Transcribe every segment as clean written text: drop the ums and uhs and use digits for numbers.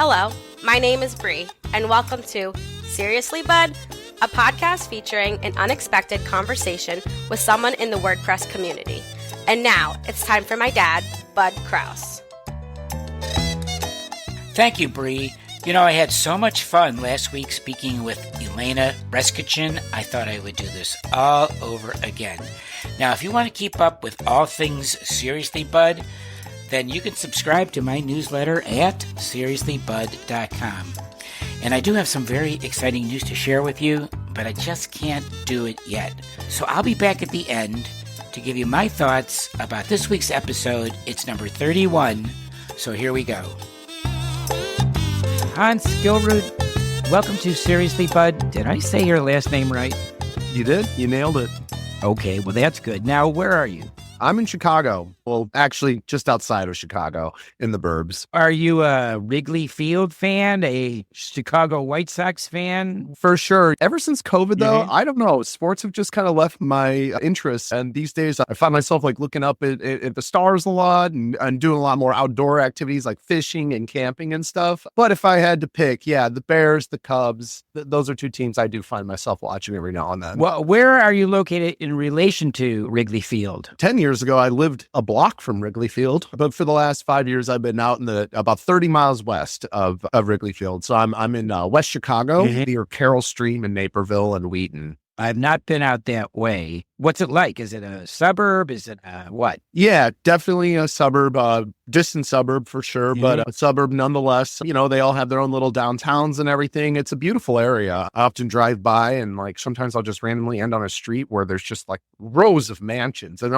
Hello, my name is Bree, and welcome to Seriously Bud, a podcast featuring an unexpected conversation with someone in the WordPress community. And now it's time for my dad, Bud Kraus. Thank you, Bree. You know, I had so much fun last week speaking with Elena Reskichin. I thought I would do this all over again. Now, if you want to keep up with all things Seriously Bud, then you can subscribe to my newsletter at seriouslybud.com. And I do have some very exciting news to share with you, but I just can't do it yet. So I'll be back at the end to give you my thoughts about this week's episode. It's number 31, so here we go. Hans Skillrud, welcome to Seriously Bud. Did I say your last name right? You did. You nailed it. Okay, well that's good. Now, where are you? I'm in Chicago. Well, actually, just outside of Chicago, in the burbs. Are you a Wrigley Field fan, a Chicago White Sox fan? For sure. Ever since COVID, though, I don't know. Sports have just kind of left my interest. And these days, I find myself like looking up at the stars a lot and doing a lot more outdoor activities like fishing and camping and stuff. But if I had to pick, the Bears, the Cubs, those are two teams I do find myself watching every now and then. Well, where are you located in relation to Wrigley Field? 10 years ago, I lived a block from Wrigley Field, but for the last 5 years, I've been out in about 30 miles west of Wrigley Field. So I'm in West Chicago, near Carroll Stream and Naperville and Wheaton. I've not been out that way. What's it like? Is it a suburb? Is it what? Yeah, definitely a suburb, distant suburb for sure, but a suburb nonetheless. You know, they all have their own little downtowns and everything. It's a beautiful area. I often drive by and like sometimes I'll just randomly end on a street where there's just like rows of mansions, and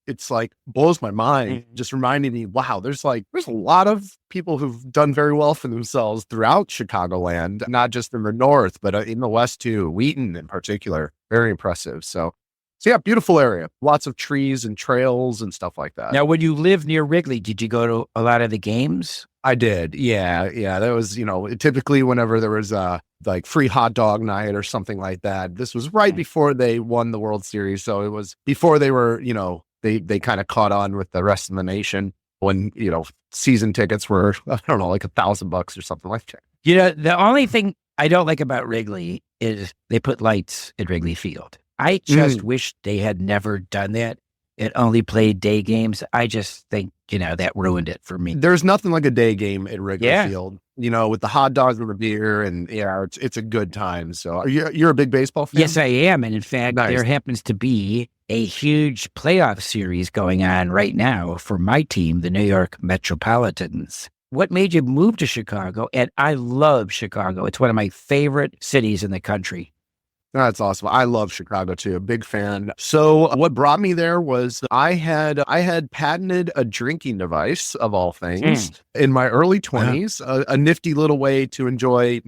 it's like blows my mind, just reminding me, wow, there's a lot of people who've done very well for themselves throughout Chicagoland, not just in the north, but in the west too, Wheaton in particular. Very impressive. So yeah, beautiful area. Lots of trees and trails and stuff like that. Now, when you lived near Wrigley, did you go to a lot of the games? I did. Yeah. That was, typically whenever there was like free hot dog night or something like that. This was right before they won the World Series. So it was before they were, they kind of caught on with the rest of the nation when, season tickets were, I don't know, like $1,000 or something like that. The only thing I don't like about Wrigley is they put lights at Wrigley Field. I just wish they had never done that. It only played day games. I just think, that ruined it for me. There's nothing like a day game at Wrigley Field, with the hot dogs and the beer, and it's a good time. So you're a big baseball fan? Yes, I am. And in fact, there happens to be a huge playoff series going on right now for my team, the New York Metropolitans. What made you move to Chicago? And I love Chicago. It's one of my favorite cities in the country. That's awesome. I love Chicago too. A big fan. So what brought me there was I had patented a drinking device of all things in my early 20s, a nifty little way to enjoy,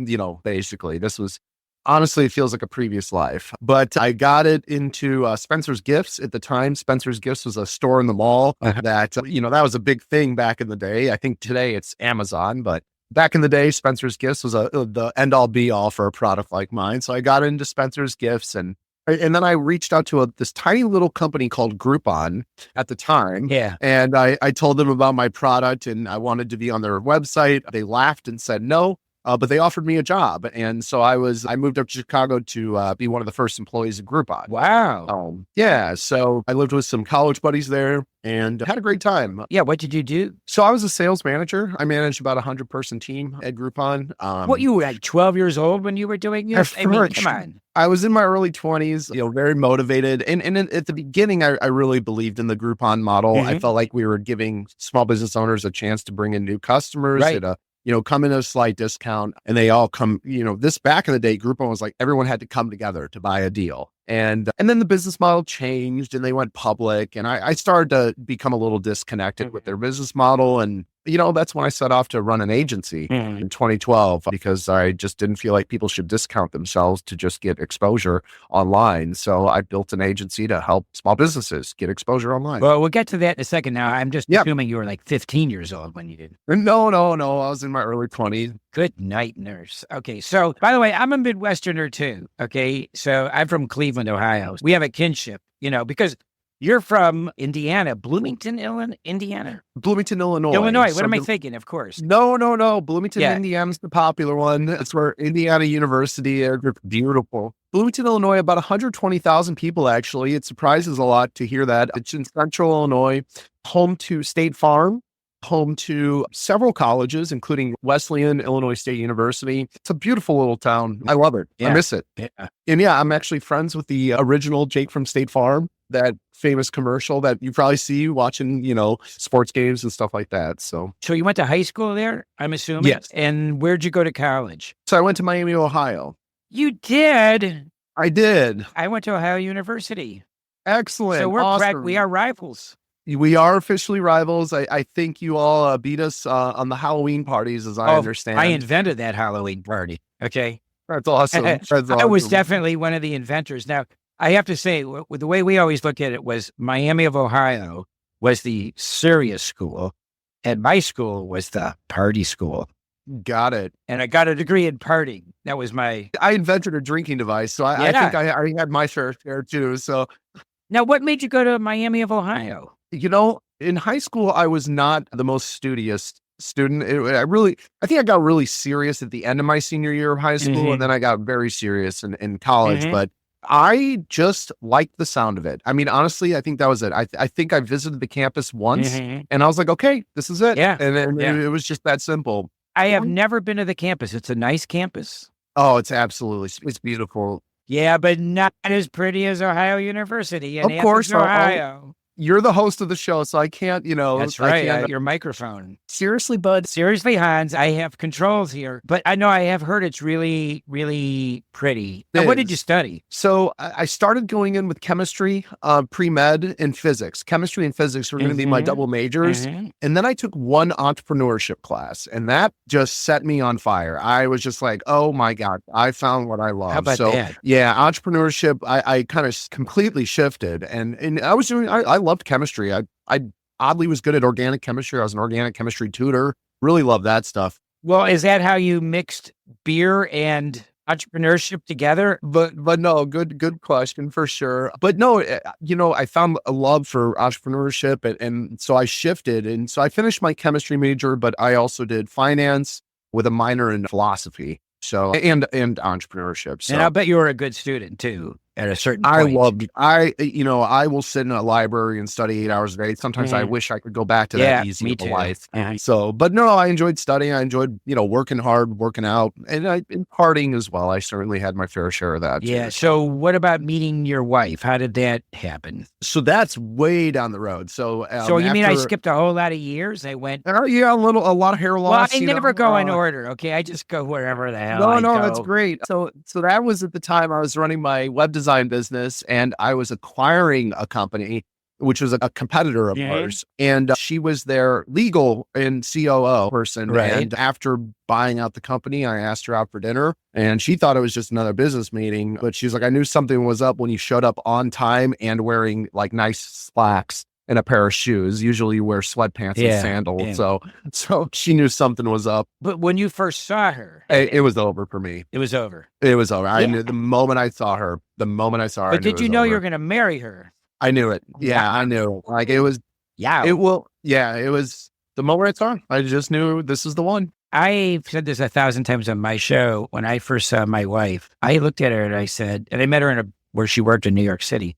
basically this was honestly, it feels like a previous life, but I got it into Spencer's Gifts at the time. Spencer's Gifts was a store in the mall that, that was a big thing back in the day. I think today it's Amazon, but back in the day, Spencer's Gifts was the end-all be-all for a product like mine. So I got into Spencer's Gifts, and then I reached out to this tiny little company called Groupon at the time. Yeah. And I told them about my product, and I wanted to be on their website. They laughed and said no. But they offered me a job. And so I moved up to Chicago to be one of the first employees of Groupon. Wow. So I lived with some college buddies there and had a great time. Yeah. What did you do? So I was a sales manager. I managed about 100-person team at Groupon. What, you were like 12 years old when you were doing this? I mean, come on. I was in my early 20s, very motivated. And at the beginning, I really believed in the Groupon model. I felt like we were giving small business owners a chance to bring in new customers at a come in at a slight discount, and they all come, this back in the day, Groupon was like, everyone had to come together to buy a deal. And then the business model changed and they went public, and I started to become a little disconnected with their business model. And, that's when I set off to run an agency in 2012, because I just didn't feel like people should discount themselves to just get exposure online. So I built an agency to help small businesses get exposure online. Well, we'll get to that in a second. Now, I'm just assuming you were like 15 years old when you did. No. I was in my early 20s. Good night, nurse. Okay. So, by the way, I'm a Midwesterner too. Okay. So I'm from Cleveland, Ohio. We have a kinship, because You're from Indiana, Bloomington, Indiana? Bloomington, Illinois. Illinois. What am I thinking? Of course. No. Bloomington, Yeah. Indiana's the popular one. That's where Indiana University is. Beautiful. Bloomington, Illinois, about 120,000 people, actually. It surprises a lot to hear that. It's in central Illinois, home to State Farm, home to several colleges, including Wesleyan, Illinois State University. It's a beautiful little town. I love it. Yeah. I miss it. Yeah. And yeah, I'm actually friends with the original Jake from State Farm, that famous commercial that you probably see watching, sports games and stuff like that. So you went to high school there, I'm assuming? Yes. And where'd you go to college? I went to Miami, Ohio. You did? I did. I went to Ohio University. Excellent. So awesome. we are rivals. We are officially rivals. I think you all beat us on the Halloween parties, as I understand. I invented that Halloween party. Okay. That's awesome. I was definitely one of the inventors. Now, I have to say, the way we always looked at it was Miami of Ohio was the serious school, and my school was the party school. Got it. And I got a degree in partying. That was I invented a drinking device, so I think I already had my share too. So now, what made you go to Miami of Ohio? In high school, I was not the most studious student. I think I got really serious at the end of my senior year of high school, and then I got very serious in college. But I just liked the sound of it. I mean, honestly, I think that was it. I think I visited the campus once, and I was like, okay, this is it. Yeah. And it was just that simple. I have never been to the campus. It's a nice campus. Oh, it's beautiful. Yeah, but not as pretty as Ohio University in of course, Ohio. You're the host of the show, so I can't, That's right. Your microphone. Seriously, bud. Seriously, Hans, I have controls here. But I know I have heard it's really, really pretty. Now, what did you study? So I started going in with chemistry, pre-med, and physics. Chemistry and physics were going to be my double majors. And then I took one entrepreneurship class, and that just set me on fire. I was just like, oh my God, I found what I love. How about that? Yeah, entrepreneurship, I kind of completely shifted. And I was doing, I loved chemistry. I oddly was good at organic chemistry. I was an organic chemistry tutor. Really loved that stuff. Well, is that how you mixed beer and entrepreneurship together? But no, good question for sure. But no, I found a love for entrepreneurship, and so I shifted. And so I finished my chemistry major, but I also did finance with a minor in philosophy. So, and entrepreneurship. So, and I bet you were a good student too. At a certain point. I will sit in a library and study 8 hours a day. Sometimes I wish I could go back to that easy of a life. So, but no, I enjoyed studying. I enjoyed, working hard, working out, and in partying as well. I certainly had my fair share of that. Yeah. Too. So what about meeting your wife? How did that happen? So that's way down the road. So, you mean I skipped a whole lot of years? I went. A lot of hair loss. Well, I never go in order. Okay. I just go wherever the hell. No, that's great. So that was at the time I was running my web design business, and I was acquiring a company, which was a competitor of ours. And she was their legal and COO person. Right. And after buying out the company, I asked her out for dinner, and she thought it was just another business meeting. But she's like, I knew something was up when you showed up on time and wearing like nice slacks and a pair of shoes. Usually you wear sweatpants and sandals. Yeah. So she knew something was up. But when you first saw her, it was over for me. It was over. It was over. I knew the moment I saw her. But did you know you were going to marry her? I knew it. Yeah, I knew. Like it was. Yeah. It was the moment I saw her. I just knew this is the one. I've said this 1,000 times on my show. When I first saw my wife, I looked at her and I said, and I met her where she worked in New York City.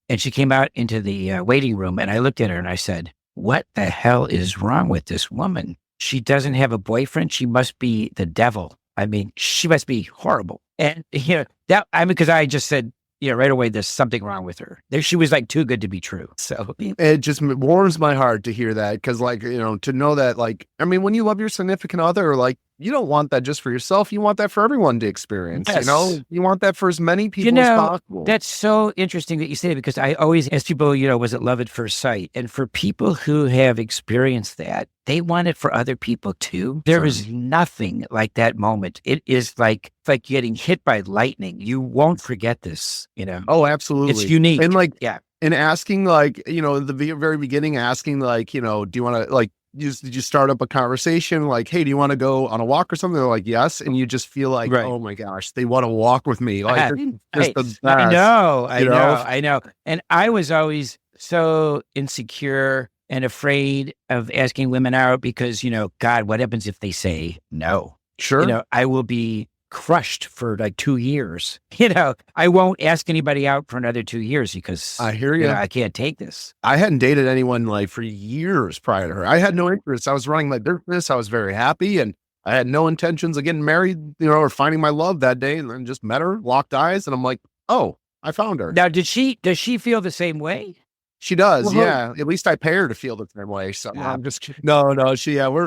And she came out into the waiting room, and I looked at her and I said, what the hell is wrong with this woman? She doesn't have a boyfriend. She must be the devil. I mean, she must be horrible. And, because I just said, right away, there's something wrong with her. She was like too good to be true. So it just warms my heart to hear that. Cause to know that, when you love your significant other, you don't want that just for yourself. You want that for everyone to experience. Yes. You want that for as many people as possible. That's so interesting that you say that, because I always ask people, was it love at first sight? And for people who have experienced that, they want it for other people too. There is nothing like that moment. It is like getting hit by lightning. You won't forget this, Oh, absolutely. It's unique. And and asking the very beginning, asking do you want to did you start up a conversation hey, do you want to go on a walk or something? They're like, yes. And you just feel like, oh my gosh, they want to walk with me. I know. And I was always so insecure and afraid of asking women out because, God, what happens if they say no? Sure. I will be crushed for like 2 years. I won't ask anybody out for another 2 years because I hear you. I can't take this. I hadn't dated anyone like for years prior to her. I had no interest. I was running my business. I was very happy and I had no intentions of getting married, or finding my love that day, and then just met her, locked eyes. And I'm like, oh, I found her. Now, does she feel the same way? She does. Well, yeah. At least I pay her to feel the same way. So I'm just kidding. No,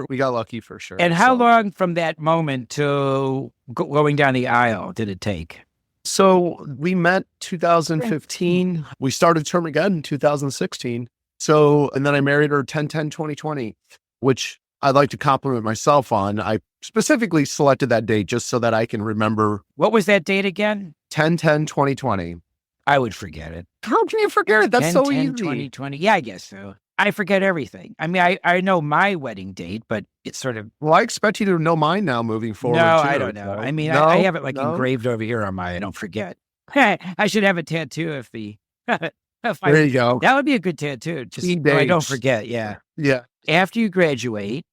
we got lucky for sure. And how long from that moment to going down the aisle did it take? So we met 2015. We started Termageddon in 2016. So, and then I married her 10/10/2020, which I'd like to compliment myself on. I specifically selected that date just so that I can remember. What was that date again? 10/10/2020. I would forget it. How can you forget it? That's 10, so 10, easy. 2020. Yeah, I guess so. I forget everything. I mean, I know my wedding date, but it's sort of... Well, I expect you to know mine now moving forward. No, too, I don't know. so. I mean, No? I have it No? engraved over here on my... I don't forget. I should have a tattoo if the... There you go. That would be a good tattoo. Just so I don't forget. Yeah. Yeah. After you graduate,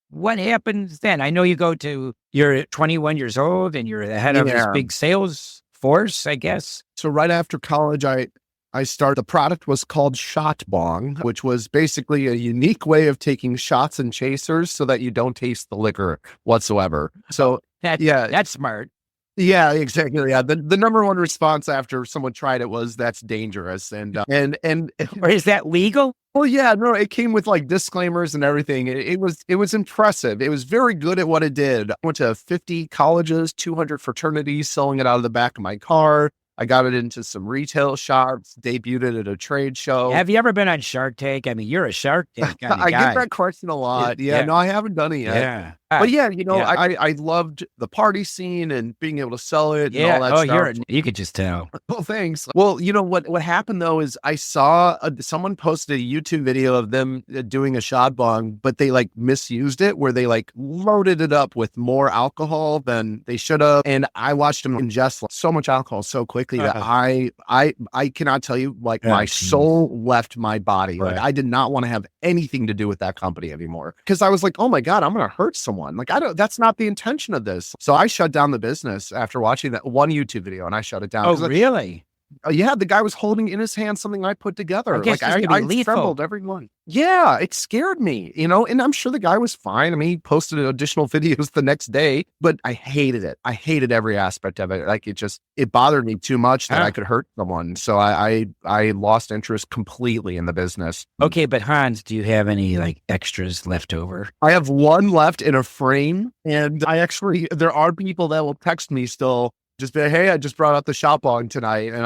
what happens then? I know you're 21 years old and you're the head of this big sales force, I guess. So right after college, I started, the product was called Shot Bong, which was basically a unique way of taking shots and chasers so that you don't taste the liquor whatsoever. So that's smart. Yeah, exactly. Yeah. The number one response after someone tried it was that's dangerous. And or is that legal? Well, yeah, no, it came with like disclaimers and everything. It was impressive. It was very good at what it did. I went to 50 colleges, 200 fraternities, selling it out of the back of my car. I got it into some retail shops, debuted it at a trade show. Have you ever been on Shark Tank? I mean, you're a Shark Tank kind of guy. I get that question a lot. Yeah, no, I haven't done it yet. Yeah. But I loved the party scene and being able to sell it and all that stuff. You could just tell. Well, thanks. Well, what happened though is I saw someone posted a YouTube video of them doing a shot bong, but they like misused it where they like loaded it up with more alcohol than they should have. And I watched them ingest so much alcohol so quickly that I cannot tell you, like my soul left my body. Right. Like I did not want to have anything to do with that company anymore because I was like, oh my God, I'm going to hurt someone. Like that's not the intention of this. So I shut down the business after watching that one YouTube video and I shut it down. Oh, really? Yeah, the guy was holding in his hand something I put together. I trembled every one. Yeah, it scared me, and I'm sure the guy was fine. I mean, he posted additional videos the next day, but I hated it. I hated every aspect of it. Like it bothered me too much that I could hurt someone. So I lost interest completely in the business. Okay, but Hans, do you have any like extras left over? I have one left in a frame, and there are people that will text me still. Just be like, hey, I just brought out the shot bong tonight. And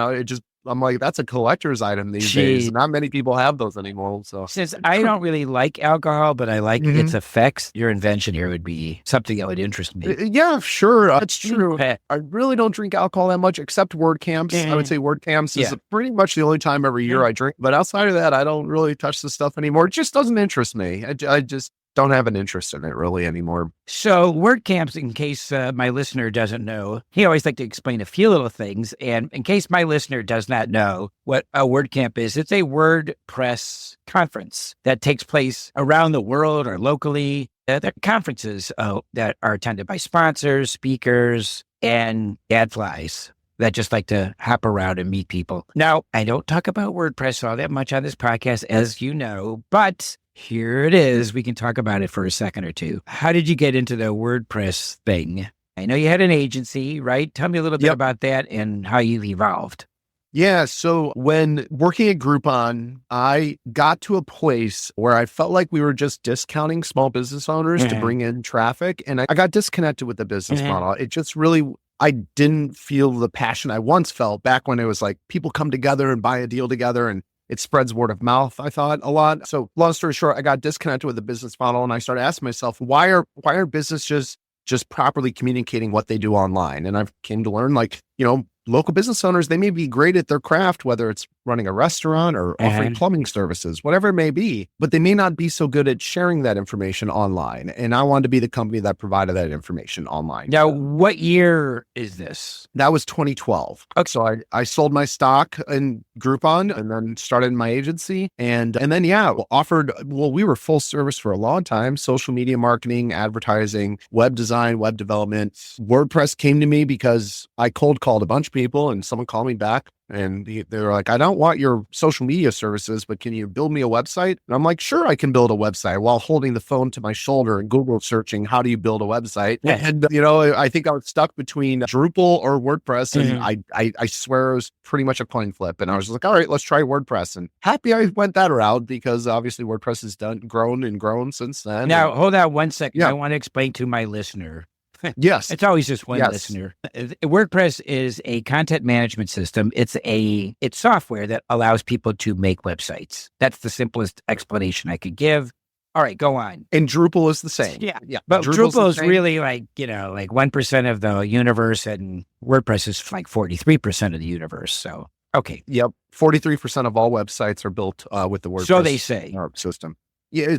I'm like, that's a collector's item these days. Not many people have those anymore. So since I don't really like alcohol, but I like its effects, your invention here would be something that would interest me. Yeah, sure. That's true. I really don't drink alcohol that much except word camps. I would say word camps is pretty much the only time every year I drink. But outside of that, I don't really touch the stuff anymore. It just doesn't interest me. I just don't have an interest in it really anymore. So word camps, in case my listener doesn't know, he always like to explain a few little things. And in case my listener does not know what a word camp is, it's a WordPress conference that takes place around the world or locally. They're conferences that are attended by sponsors, speakers, and gadflies that just like to hop around and meet people. Now, I don't talk about WordPress all that much on this podcast, as you know, but here it is. We can talk about it for a second or two. How did you get into the WordPress thing? I know you had an agency, right? Tell me a little bit about that and how you evolved. Yeah. So when working at Groupon, I got to a place where I felt like we were just discounting small business owners to bring in traffic. And I got disconnected with the business model. It just really, I didn't feel the passion I once felt back when it was like people come together and buy a deal together and it spreads word of mouth, I thought, a lot. So long story short, I got disconnected with the business model and I started asking myself, why are businesses just properly communicating what they do online? And I've came to learn local business owners, they may be great at their craft, whether it's running a restaurant or offering plumbing services, whatever it may be, but they may not be so good at sharing that information online. And I wanted to be the company that provided that information online. Now, what year is this? That was 2012. Okay. So I sold my stock in Groupon and then started my agency. And then, we were full service for a long time, social media marketing, advertising, web design, web development. WordPress came to me because I cold called a bunch of people and someone called me back. And they were like, I don't want your social media services, but can you build me a website? And I'm like, sure, I can build a website, while holding the phone to my shoulder and Google searching, how do you build a website? Yeah. And, I think I was stuck between Drupal or WordPress. And I swear it was pretty much a coin flip. And I was like, all right, let's try WordPress. And happy I went that route, because obviously WordPress has grown since then. Now, hold on one second. I want to explain to my listener. Yes. It's always just one listener. WordPress is a content management system. It's software that allows people to make websites. That's the simplest explanation I could give. All right, go on. And Drupal is the same. Yeah. But Drupal is really like 1% of the universe, and WordPress is like 43% of the universe. So, okay. Yep. 43% of all websites are built with the WordPress. So they say. System. Yeah.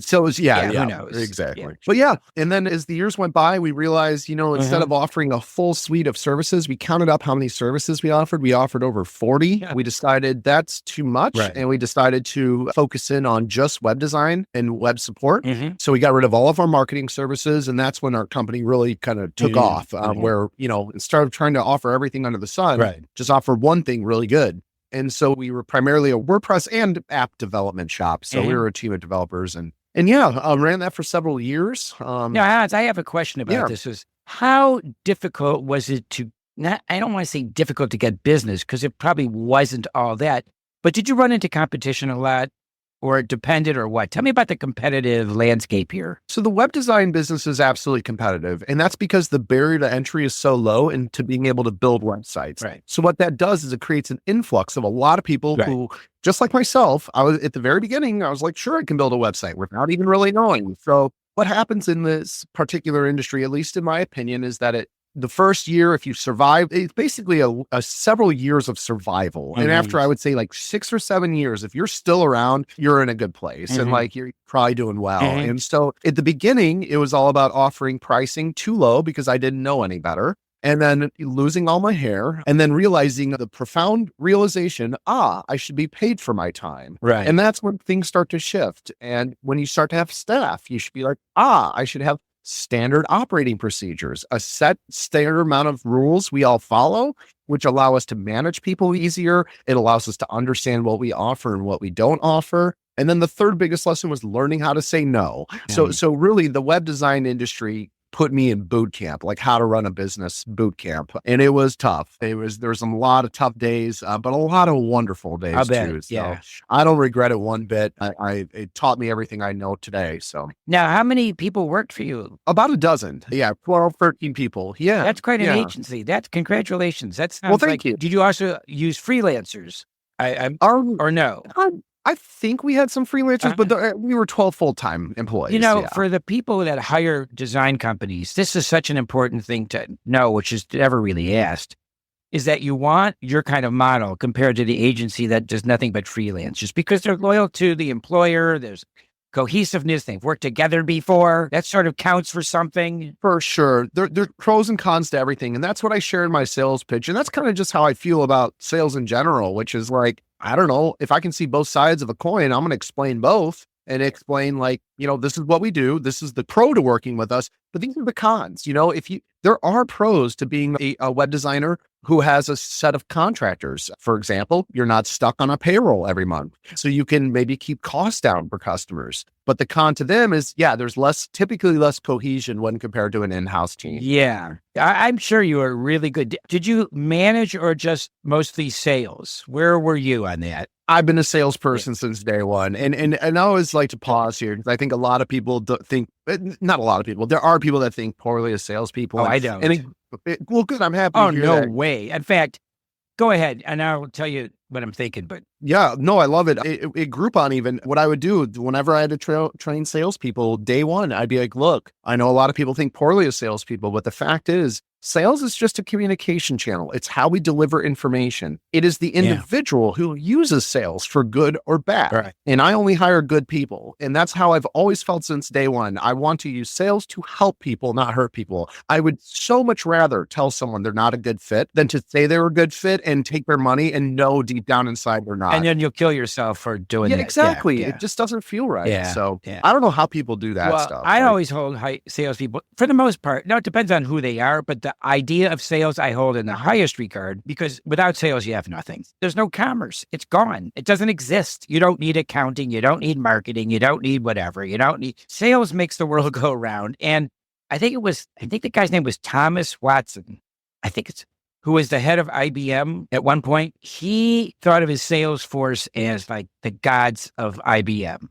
Who knows? Exactly. Yeah. But and then as the years went by, we realized, instead of offering a full suite of services, we counted up how many services we offered. We offered over 40. Yeah. We decided that's too much. Right. And we decided to focus in on just web design and web support. So we got rid of all of our marketing services. And that's when our company really kind of took off, where, instead of trying to offer everything under the sun, just offer one thing really good. And so we were primarily a WordPress and app development shop. So we were a team of developers and ran that for several years. Now, Hans, I have a question about this. How difficult was it I don't want to say difficult to get business, because it probably wasn't all that, but did you run into competition a lot? Or it depended, or what? Tell me about the competitive landscape here. So the web design business is absolutely competitive. And that's because the barrier to entry is so low into being able to build websites. Right. So what that does is it creates an influx of a lot of people who, just like myself, I was at the very beginning, I was like, sure, I can build a website without even really knowing. So what happens in this particular industry, at least in my opinion, is that the first year, if you survive, it's basically a several years of survival. And after, I would say, like 6 or 7 years, if you're still around, you're in a good place and you're probably doing well. And so at the beginning, it was all about offering pricing too low because I didn't know any better. And then losing all my hair, and then realizing the profound realization, I should be paid for my time. Right. And that's when things start to shift. And when you start to have staff, you should be like, I should have standard operating procedures, a set standard amount of rules we all follow, which allow us to manage people easier. It allows us to understand what we offer and what we don't offer. And then the third biggest lesson was learning how to say no. So really the web design industry put me in boot camp, like how to run a business boot camp. And it was tough. There was a lot of tough days, but a lot of wonderful days too. So I don't regret it one bit. It taught me everything I know today. So now, how many people worked for you? About a dozen. Yeah. 12, 13 people. Yeah. That's quite an agency. Congratulations. That's thank you. Did you also use freelancers? Or no? I think we had some freelancers, but we were 12 full-time employees. For the people that hire design companies, this is such an important thing to know, which is never really asked, is that you want your kind of model compared to the agency that does nothing but freelance, just because they're loyal to the employer. There's cohesiveness. They've worked together before. That sort of counts for something. For sure. There's pros and cons to everything. And that's what I share in my sales pitch. And that's kind of just how I feel about sales in general, which is like, I don't know, if I can see both sides of a coin, I'm going to explain both and explain this is what we do. This is the pro to working with us, but these are the cons. There are pros to being a web designer who has a set of contractors. For example, you're not stuck on a payroll every month. So you can maybe keep costs down for customers. But the con to them is, there's typically less cohesion when compared to an in-house team. Yeah. I'm sure you are really good. Did you manage or just mostly sales? Where were you on that? I've been a salesperson since day one. And I always like to pause here because I think a lot of people think, not a lot of people, there are people that think poorly of salespeople. I don't. Well, good. I'm happy to hear no that. Way. In fact, go ahead and I'll tell you what I'm thinking. But yeah, no, I love it. At Groupon, even what I would do whenever I had to train salespeople, day one, I'd be like, look, I know a lot of people think poorly of salespeople, but the fact is, Sales is just a communication channel. It's how we deliver information. It is the individual who uses sales for good or bad. Right. And I only hire good people. And that's how I've always felt since day one. I want to use sales to help people, not hurt people. I would so much rather tell someone they're not a good fit than to say they're a good fit and take their money and know deep down inside they're not. And then you'll kill yourself for doing that. Exactly. Yeah. It just doesn't feel right. Yeah. So I don't know how people do that stuff. I always hold salespeople, for the most part. Now, it depends on who they are, but the idea of sales I hold in the highest regard, because without sales, you have nothing. There's no commerce. It's gone. It doesn't exist. You don't need accounting. You don't need marketing. You don't need whatever. You don't need sales makes the world go round. And I think the guy's name was Thomas Watson. Who was the head of IBM at one point. He thought of his sales force as like the gods of IBM.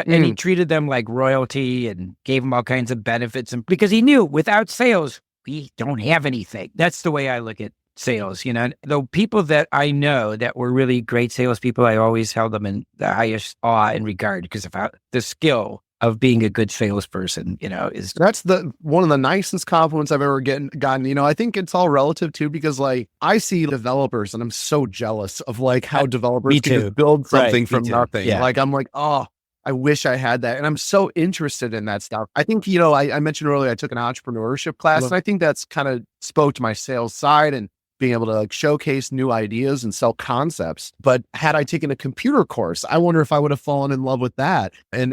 And he treated them like royalty and gave them all kinds of benefits. And because he knew without sales, we don't have anything. That's the way I look at sales. The people that I know that were really great salespeople, I always held them in the highest awe and regard because of the skill of being a good salesperson, that's one of the nicest compliments I've ever gotten. I think it's all relative too, because like I see developers and I'm so jealous of like how developers can just build something from nothing. Yeah. Like I'm like, oh, I wish I had that. And I'm so interested in that stuff. I think, I mentioned earlier, I took an entrepreneurship class, and I think that's kind of spoke to my sales side and being able to like showcase new ideas and sell concepts. But had I taken a computer course, I wonder if I would have fallen in love with that and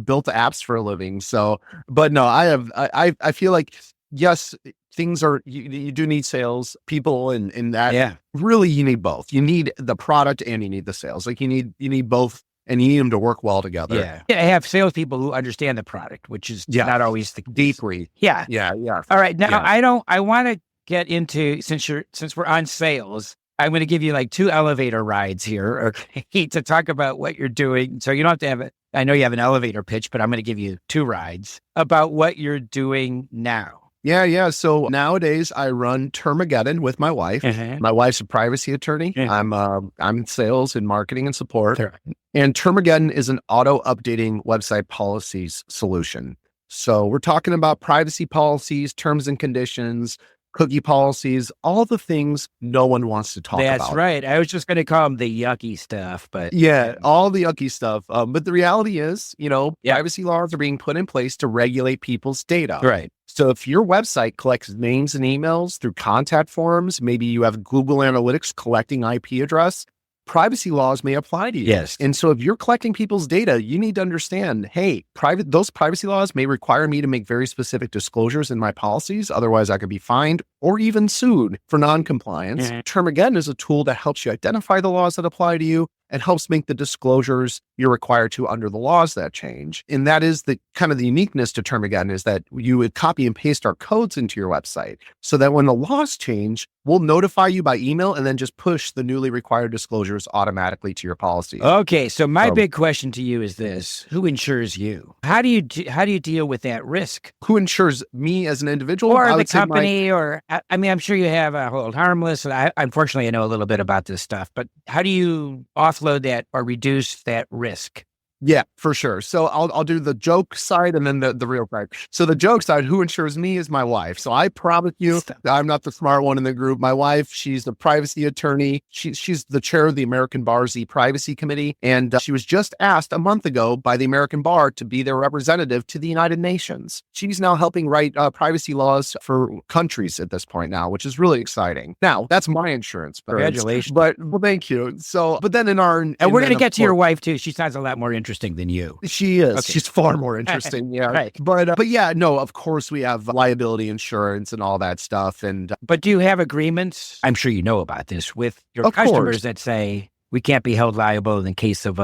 built apps for a living. So, but no, I feel like, yes, things are, you do need sales people and that. Yeah. Really, you need both. You need the product and you need the sales. Like you need both. And you need them to work well together. Yeah. I have salespeople who understand the product, which is not always the deeply. Yeah. Yeah. All right. Now I want to get into, since we're on sales, I'm going to give you like 2 elevator rides here, okay, to talk about what you're doing. So you don't have to have I know you have an elevator pitch, but I'm going to give you 2 rides about what you're doing now. Yeah. So nowadays I run Termageddon with my wife. My wife's a privacy attorney. I'm in sales and marketing and support. And Termageddon is an auto-updating website policies solution. So we're talking about privacy policies, terms and conditions, cookie policies, all the things no one wants to talk about. That's right. I was just going to call them the yucky stuff, but all the yucky stuff. But the reality is, privacy laws are being put in place to regulate people's data. Right. So if your website collects names and emails through contact forms, maybe you have Google Analytics collecting IP address, privacy laws may apply to you. Yes. And so if you're collecting people's data, you need to understand, hey, those privacy laws may require me to make very specific disclosures in my policies. Otherwise, I could be fined or even sued for non-compliance. Termageddon is a tool that helps you identify the laws that apply to you and helps make the disclosures you're required to under the laws that change. And that is the kind of the uniqueness to Termageddon, is that you would copy and paste our codes into your website so that when the laws change, we'll notify you by email and then just push the newly required disclosures automatically to your policy. Okay. So my big question to you is this: who insures you? How do you deal with that risk? Who insures me as an individual? Or the company, I'm sure you have a hold harmless. Unfortunately, I know a little bit about this stuff, but how do you offload that or reduce that risk? Yeah, for sure. So I'll do the joke side and then the real side. So the joke side, who insures me is my wife. So I promise you, I'm not the smart one in the group. My wife, she's the privacy attorney. She's the chair of the American Bar's e-privacy committee. And she was just asked a month ago by the American Bar to be their representative to the United Nations. She's now helping write privacy laws for countries at this point now, which is really exciting. Now, that's my insurance. Congratulations. Well, thank you. So, but then and we're going to get to your wife too. She sounds a lot more interesting than you. She is. Okay. She's far more interesting. Yeah. Right. But yeah, no, of course we have liability insurance and all that stuff. But do you have agreements? I'm sure you know about this with your customers that say we can't be held liable in case of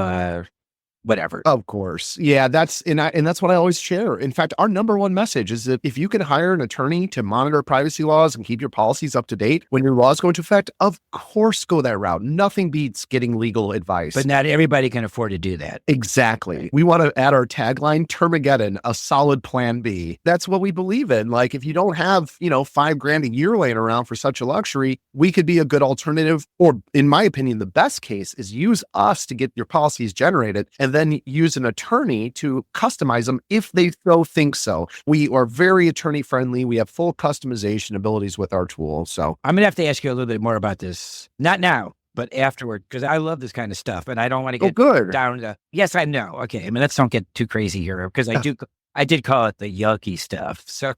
whatever. Of course. Yeah, that's what I always share. In fact, our number one message is that if you can hire an attorney to monitor privacy laws and keep your policies up to date when your laws go into effect, of course go that route. Nothing beats getting legal advice. But not everybody can afford to do that. Exactly. We want to add our tagline, Termageddon, a solid plan B. That's what we believe in. Like if you don't have, $5,000 a year laying around for such a luxury, we could be a good alternative. Or in my opinion, the best case is use us to get your policies generated and then use an attorney to customize them if they so think so. We are very attorney friendly. We have full customization abilities with our tool. So I'm going to have to ask you a little bit more about this. Not now, but afterward, because I love this kind of stuff and I don't want to get good. down to, yes, I know. Okay. I mean, let's don't get too crazy here because I did call it the yucky stuff. So,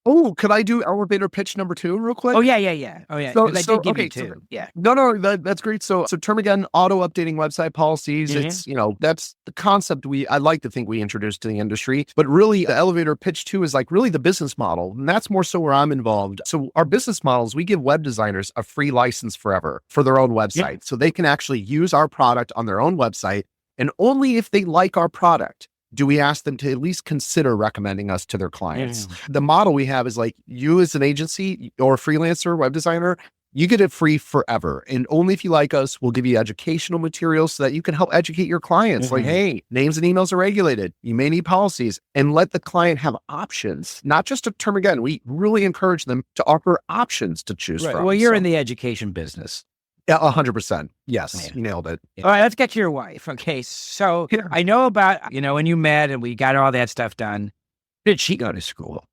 Oh, could I do elevator pitch number 2 real quick? oh yeah. Oh yeah. So- 'Cause I so, did give okay, you so- 2. Yeah. No, that's great. So Termageddon, auto updating website policies. Mhm. It's, that's the concept I like to think we introduced to the industry, but really the elevator pitch 2 is like really the business model. And that's more so where I'm involved. So our business models, we give web designers a free license forever for their own website. So they can actually use our product on their own website. And only if they like our product do we ask them to at least consider recommending us to their clients. The model we have is like you as an agency or a freelancer, web designer, you get it free forever. And only if you like us, we'll give you educational materials so that you can help educate your clients. Like, hey, names and emails are regulated. You may need policies, and let the client have options, not just a term again. We really encourage them to offer options to choose from. Well, you're in the education business. Yeah, 100%. Yes, you nailed it. All right, let's get to your wife. Okay, so I know about, when you met and we got all that stuff done. Where did she go to school?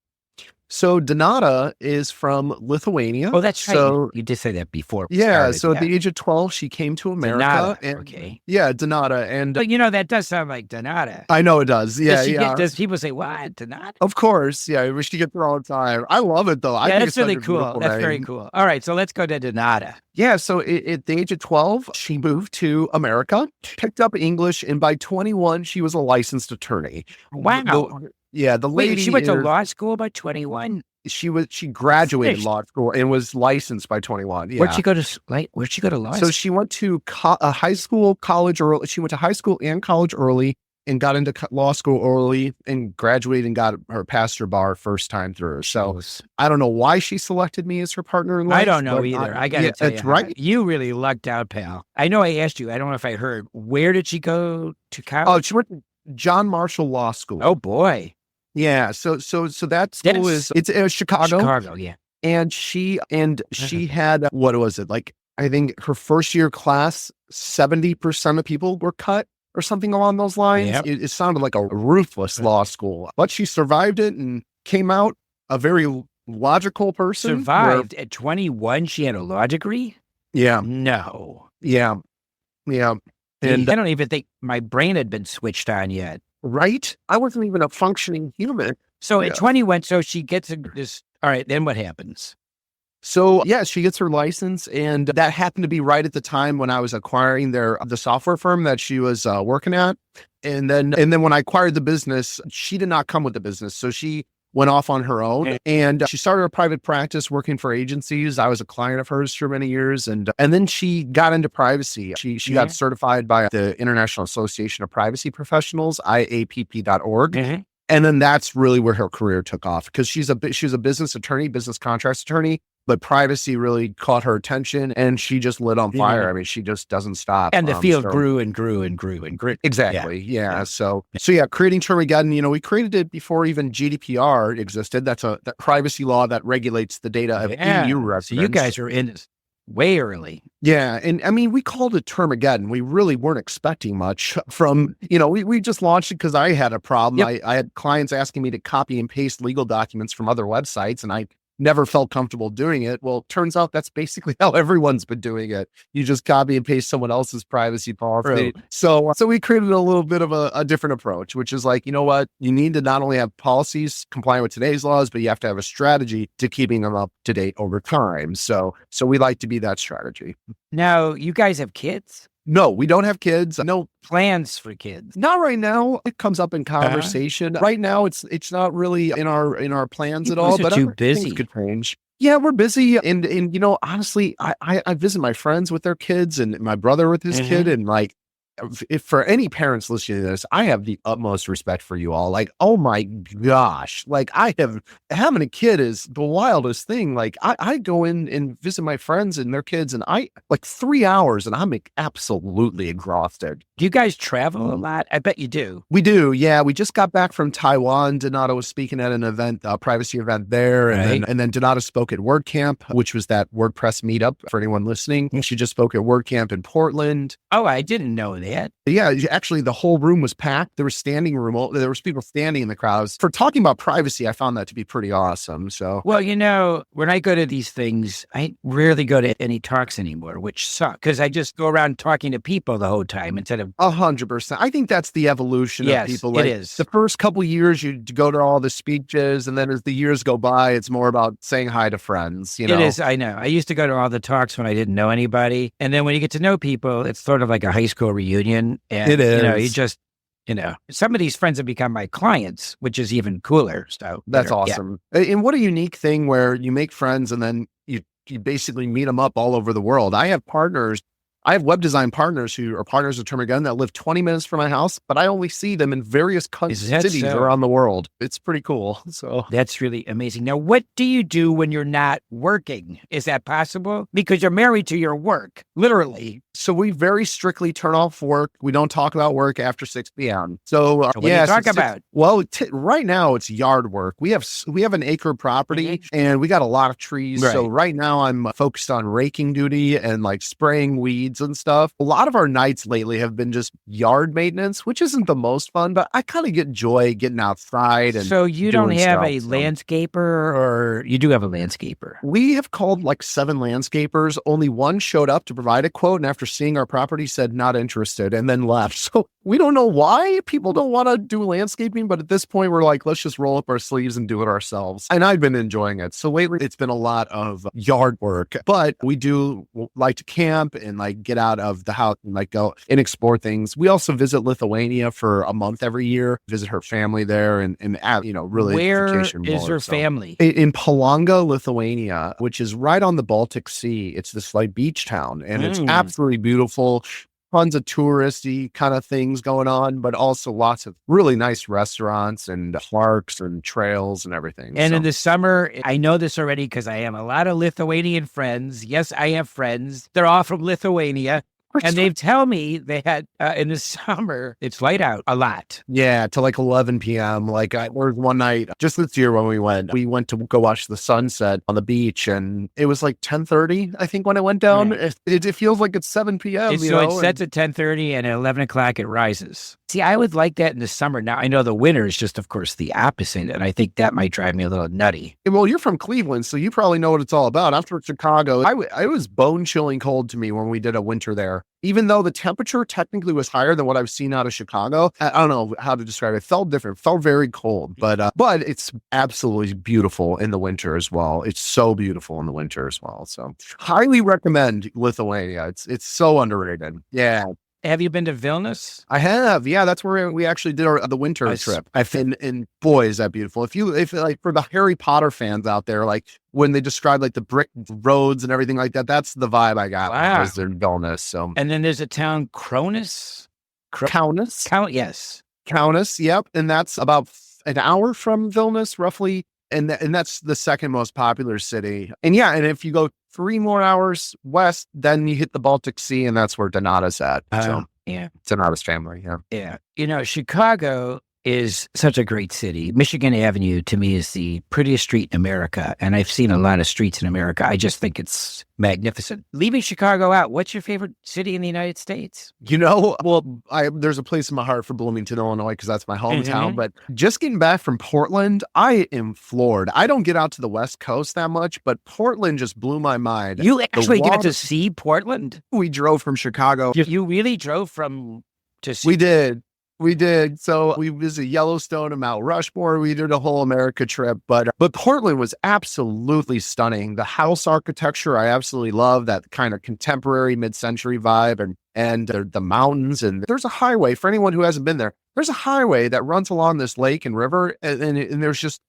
So Donata is from Lithuania. Oh, that's right. So You did say that before. we yeah, started, so at the age of 12, she came to America. Donata, And, okay. Yeah, Donata. And But that does sound like Donata. I know it does. Yeah, Does people say, what, Donata? Of course. Yeah, we should get there all the time. I love it though. I Yeah, think that's it's such really a cool. beautiful That's name. very cool. All right, so let's go to Donata. Yeah, so at the age of 12, she moved to America, picked up English, and by 21, she was a licensed attorney. Wow. The lady Wait, she went to is- law school by 21? She graduated Finished. law school and was licensed by 21. Yeah. Where'd she go to law So school? she went to high school, college early. She went to high school and college early and got into law school early and graduated and got passed her bar first time through. So I don't know why she selected me as her partner in life. I don't know but either. I got to tell that's you. right. You really lucked out, pal. I know I asked you. I don't know if I heard. Where did she go to college? Oh, she went to John Marshall Law School. Oh, boy. Yeah. So that school it's Chicago. Chicago, yeah. And she had, what was it? Like, I think her first year class, 70% of people were cut or something along those lines. Yep. It sounded like a ruthless law school, but she survived it and came out a very logical person. Survived at 21. She had a law degree? Yeah. No. Yeah. And I don't even think my brain had been switched on yet. right? I wasn't even a functioning human. So Yeah. at 21, so she gets this. All right, then what happens? So yeah, she gets her license, and that happened to be right at the time when I was acquiring the software firm that she was working at. And then when I acquired the business, she did not come with the business, so she went off on her own, and she started a private practice working for agencies. I was a client of hers for many years, and then she got into privacy. She got certified by the International Association of Privacy Professionals, IAPP.org. And then that's really where her career took off, because she was a business attorney, business contracts attorney, but privacy really caught her attention, and she just lit on fire. I mean, she just doesn't stop. And the field so- grew and grew and grew and grew. Exactly. Yeah. So yeah, creating Termageddon, we created it before even GDPR existed. That's that privacy law that regulates the data of EU residents. So you guys are in this way early. Yeah. And I mean, we called it Termageddon. We really weren't expecting much from, we just launched it because I had a problem. I had clients asking me to copy and paste legal documents from other websites, and I never felt comfortable doing it. Well, turns out that's basically how everyone's been doing it. You just copy and paste someone else's privacy policy. So we created a little bit of a different approach, which is like, you know what? You need to not only have policies compliant with today's laws, but you have to have a strategy to keeping them up to date over time. So we like to be that strategy. Now, you guys have kids? No, we don't have kids. No, Plans for kids? not right now. It comes up in conversation. Right now, it's not really in our plans You at all. guys are But too other things busy. could change. Yeah, we're busy, and honestly, I visit my friends with their kids and my brother with his kid, and like, if for any parents listening to this, I have the utmost respect for you all. Like, oh my gosh, like having a kid is the wildest thing. Like I go in and visit my friends and their kids, and I like 3 hours, and I'm absolutely exhausted. Do you guys travel a lot? I bet you do. We do, yeah. We just got back from Taiwan. Donato was speaking at an event, a privacy event there, and then Donato spoke at WordCamp, which was that WordPress meetup for anyone listening. She just spoke at WordCamp in Portland. Oh, I didn't know that. Yeah, actually, the whole room was packed. There was standing room. There was people standing in the crowds. For talking about privacy, I found that to be pretty awesome. So, well, when I go to these things, I rarely go to any talks anymore, which sucks because I just go around talking to people the whole time instead of 100%. I think that's the evolution of people. It is. The first couple years, you go to all the speeches, and then as the years go by, it's more about saying hi to friends. It is. I know. I used to go to all the talks when I didn't know anybody, and then when you get to know people, it's sort of like a high school reunion. And, it is. You just, some of these friends have become my clients, which is even cooler. So that's awesome. Yeah. And what a unique thing where you make friends and then you basically meet them up all over the world. I have web design partners who are partners of Termageddon that live 20 minutes from my house, but I only see them in various cities around the world. It's pretty cool. So that's really amazing. Now, what do you do when you're not working? Is that possible? Because you're married to your work, literally. So we very strictly turn off work. We don't talk about work after 6 p.m. So what do you talk about? Well, right now it's yard work. We have an acre property and we got a lot of trees. Right. So right now I'm focused on raking duty and like spraying weeds and stuff. A lot of our nights lately have been just yard maintenance, which isn't the most fun, but I kind of get joy getting outside. And so you don't have a landscaper, or you do have a landscaper? We have called like 7 landscapers. Only one showed up to provide a quote, and after seeing our property said not interested and then left. So we don't know why people don't want to do landscaping, but at this point we're like, let's just roll up our sleeves and do it ourselves. And I've been enjoying it. So lately it's been a lot of yard work, but we do like to camp and like get out of the house and like go and explore things. We also visit Lithuania for a month every year, visit her family there and really. Where is her family? In Palanga, Lithuania, which is right on the Baltic Sea. It's this like beach town and it's absolutely beautiful. Tons of touristy kind of things going on, but also lots of really nice restaurants and parks and trails and everything. And in the summer, I know this already because I have a lot of Lithuanian friends. Yes, I have friends. They're all from Lithuania. And they tell me they had, in the summer, it's light out a lot. Yeah, to like 11 p.m. Like one night, just this year when we went to go watch the sunset on the beach, and it was like 10:30, I think, when it went down. Right. It feels like it's 7 p.m. It sets at 10:30, and at 11 o'clock it rises. See, I would like that in the summer. Now, I know the winter is just, of course, the opposite, and I think that might drive me a little nutty. Well, you're from Cleveland, so you probably know what it's all about. I'm from Chicago. I was bone-chilling cold to me when we did a winter there. Even though the temperature technically was higher than what I've seen out of Chicago, I don't know how to describe it. It felt different. It felt very cold, but it's absolutely beautiful in the winter as well. It's so beautiful in the winter as well. So highly recommend Lithuania. It's so underrated. Yeah. Have you been to Vilnius? I have. Yeah, that's where we actually did the winter trip. And boy, is that beautiful. If like for the Harry Potter fans out there, like when they describe like the brick roads and everything like that, that's the vibe I got. Wow. Was in Vilnius. So, and then there's a town, Kaunas. Yes, Kaunas. Yep, and that's about an hour from Vilnius, roughly. And that's the second most popular city. And yeah, and if you go 3 more hours west, then you hit the Baltic Sea, and that's where Donata's at. So yeah, Donata's family. Yeah. Yeah. Chicago is such a great city. Michigan Avenue, to me, is the prettiest street in America. And I've seen a lot of streets in America. I just think it's magnificent. Leaving Chicago out, what's your favorite city in the United States? There's a place in my heart for Bloomington, Illinois, because that's my hometown. But just getting back from Portland, I am floored. I don't get out to the West Coast that much, but Portland just blew my mind. You actually got to see Portland? We drove from Chicago. You really drove to see? We did. So we visited Yellowstone and Mount Rushmore. We did a whole America trip, but Portland was absolutely stunning. The house architecture, I absolutely love that kind of contemporary mid-century vibe and the mountains. And there's a highway for anyone who hasn't been there. There's a highway that runs along this lake and river. And there's just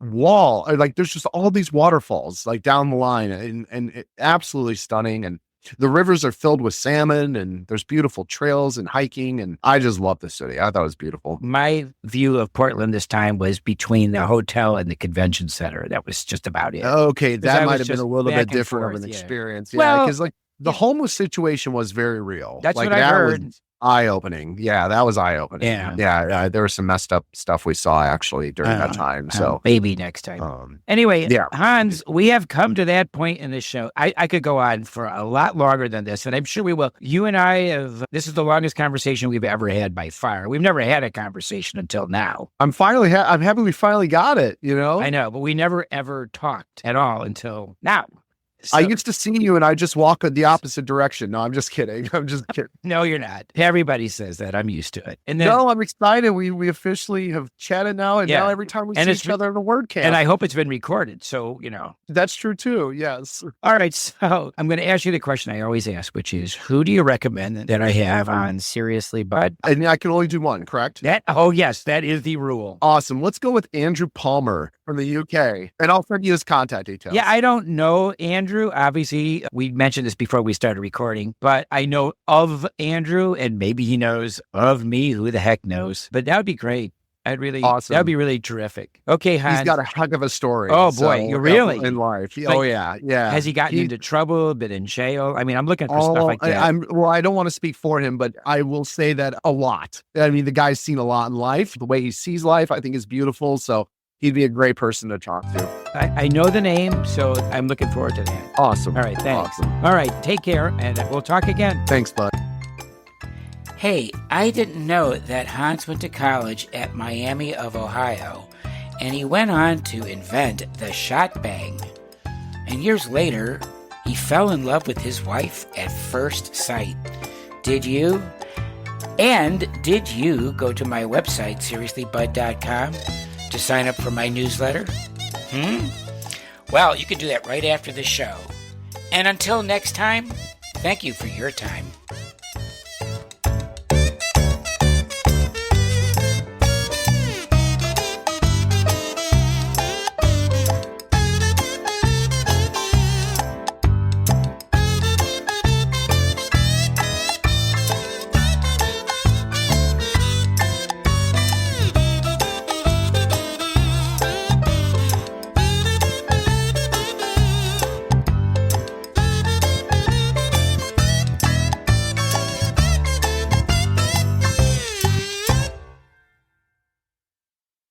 there's just all these waterfalls like down the line and absolutely stunning. And the rivers are filled with salmon and there's beautiful trails and hiking. And I just love the city. I thought it was beautiful. My view of Portland this time was between the hotel and the convention center. That was just about it. Okay. That might have been a little bit different of an experience. Yeah. Because the homeless situation was very real. That's what I heard. eye-opening. Yeah, that was eye-opening. Yeah. Yeah, there was some messed up stuff we saw actually during that time. So maybe next time. Anyway, Hans, we have come to that point in this show. I could go on for a lot longer than this, and I'm sure we will. You and I this is the longest conversation we've ever had by far. We've never had a conversation until now. I'm happy we finally got it, I know, but we never ever talked at all until now. So, I used to see you and I just walk in the opposite direction. No, I'm just kidding. I'm just kidding. No, you're not. Everybody says that. I'm used to it. And then, no, I'm excited. We officially have chatted now. And now every time we see each other in the word camp. And I hope it's been recorded. So, That's true too. Yes. All right. So I'm going to ask you the question I always ask, which is, who do you recommend that I have on Seriously Bud? And I can only do one, correct? Yes, that is the rule. Awesome. Let's go with Andrew Palmer from the UK. And I'll send you his contact details. Yeah, I don't know Andrew. Obviously, we mentioned this before we started recording, but I know of Andrew, and maybe he knows of me. Who the heck knows? But that would be great. Awesome. That would be really terrific. Okay, Hans. He's got a heck of a story. Oh, boy. You really? In life. Yeah. Has he gotten into trouble, been in jail? I mean, I'm looking for stuff like that. I don't want to speak for him, but I will say that a lot. I mean, the guy's seen a lot in life. The way he sees life, I think, is beautiful. So he'd be a great person to talk to. I know the name, so I'm looking forward to that. Awesome. All right, thanks. Awesome. All right, take care, and we'll talk again. Thanks, bud. Hey, I didn't know that Hans went to college at Miami of Ohio, and he went on to invent the shot bang. And years later, he fell in love with his wife at first sight. Did you? And did you go to my website, SeriouslyBud.com, to sign up for my newsletter? Well, you can do that right after the show. And until next time, thank you for your time.